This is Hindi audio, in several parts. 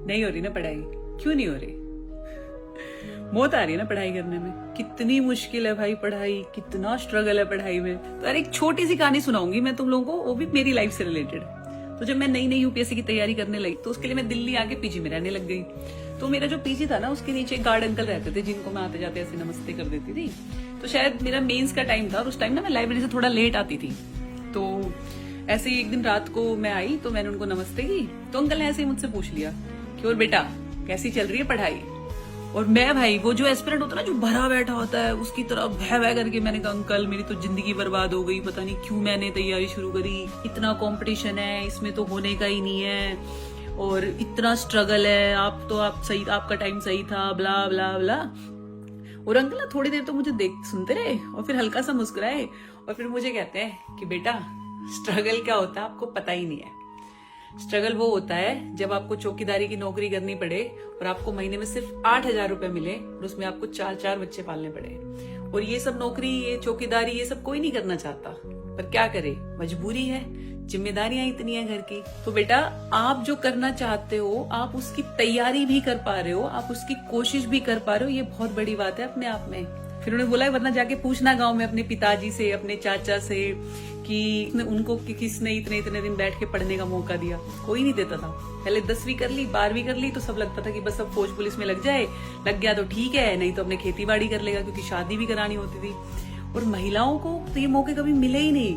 नहीं हो रही ना पढ़ाई? क्यों नहीं हो रही? मौत आ रही है ना पढ़ाई करने में। कितनी मुश्किल है भाई पढ़ाई, कितना स्ट्रगल है पढ़ाई में। तो यार एक छोटी सी कहानी सुनाऊंगी मैं तुम लोगों को, वो भी मेरी लाइफ से रिलेटेड। तो जब मैं नई नई यूपीएससी की तैयारी करने लगी तो उसके लिए मैं दिल्ली आके पीजी में रहने लग गई। तो मेरा जो पीजी था ना उसके नीचे एक गार्ड अंकल रहते थे जिनको मैं आते जाते ऐसे नमस्ते कर देती थी। तो शायद मेरा मेंस का टाइम था और उस टाइम ना मैं लाइब्रेरी से थोड़ा लेट आती थी। तो ऐसे ही एक दिन रात को मैं आई तो मैंने उनको नमस्ते की। तो अंकल ने ऐसे ही मुझसे पूछ लिया कि और बेटा कैसी चल रही है पढ़ाई? और मैं भाई वो जो एस्पिरेंट होता है ना जो भरा बैठा होता है उसकी तरह भय भय करके मैंने कहा अंकल मेरी तो जिंदगी बर्बाद हो गई, पता नहीं क्यों मैंने तैयारी शुरू करी, इतना कंपटीशन है इसमें तो होने का ही नहीं है और इतना स्ट्रगल है, आप सही, आपका टाइम सही था, ब्ला ब्ला ब्ला। और अंकल ना थोड़ी देर तो मुझे देख सुनते रहे और फिर हल्का सा मुस्कुराए और फिर मुझे कहते हैं कि बेटा स्ट्रगल क्या होता है आपको पता ही नहीं है। स्ट्रगल वो होता है जब आपको चौकीदारी की नौकरी करनी पड़े और आपको महीने में सिर्फ 8,000 रुपए मिले और उसमें आपको 4 बच्चे पालने पड़े। और ये सब नौकरी, ये चौकीदारी, ये सब कोई नहीं करना चाहता, पर क्या करे, मजबूरी है, जिम्मेदारियां इतनी है घर की। तो बेटा आप जो करना चाहते हो आप उसकी तैयारी भी कर पा रहे हो, आप उसकी कोशिश भी कर पा रहे हो, ये बहुत बड़ी बात है अपने आप में। फिर उन्होंने बोला वरना जाके पूछना गांव में अपने पिताजी से, अपने चाचा से कि उनको किसने इतने इतने दिन बैठ के पढ़ने का मौका दिया। कोई नहीं देता था। पहले 10वीं कर ली, 12वीं कर ली तो सब लगता था कि बस अब फौज पुलिस में लग जाए, लग गया तो ठीक है, नहीं तो अपने खेती बाड़ी कर लेगा, क्योंकि शादी भी करानी होती थी। और महिलाओं को तो ये मौके कभी मिले ही नहीं।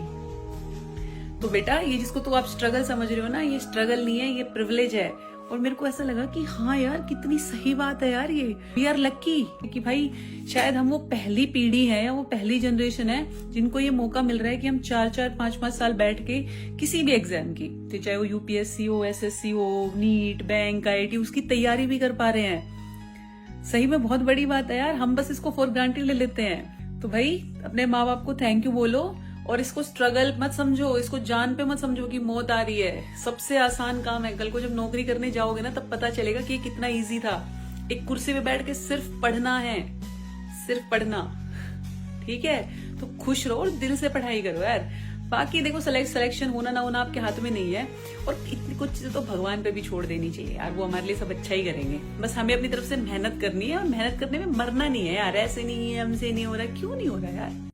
तो बेटा ये जिसको तो आप स्ट्रगल समझ रहे हो ना, ये स्ट्रगल नहीं है, ये प्रिविलेज है। और मेरे को ऐसा लगा कि हाँ यार कितनी सही बात है यार, ये वी आर लक्की कि भाई शायद हम वो पहली पीढ़ी है या वो पहली जनरेशन है जिनको ये मौका मिल रहा है कि हम 4-4, 5-5 साल बैठ के किसी भी एग्जाम की, चाहे वो यूपीएससी हो, एसएससी हो, नीट, बैंक, आईआईटी, उसकी तैयारी भी कर पा रहे हैं। सही में बहुत बड़ी बात है यार, हम बस इसको फॉर ग्रांटेड ले लेते हैं। तो भाई अपने माँ बाप को थैंक यू बोलो और इसको स्ट्रगल मत समझो, इसको जान पे मत समझो कि मौत आ रही है। सबसे आसान काम है। कल को जब नौकरी करने जाओगे ना तब पता चलेगा कि ये कितना इजी था। एक कुर्सी पे बैठ के सिर्फ पढ़ना है, सिर्फ पढ़ना, ठीक है? तो खुश रहो और दिल से पढ़ाई करो यार। बाकी देखो सिलेक्शन होना ना होना आपके हाथ में नहीं है और इतनी कुछ चीजें तो भगवान पे भी छोड़ देनी चाहिए यार, वो हमारे लिए सब अच्छा ही करेंगे। बस हमें अपनी तरफ से मेहनत करनी है और मेहनत करने में मरना नहीं है यार। ऐसे नहीं है, हमसे नहीं हो रहा, क्यों नहीं हो रहा यार?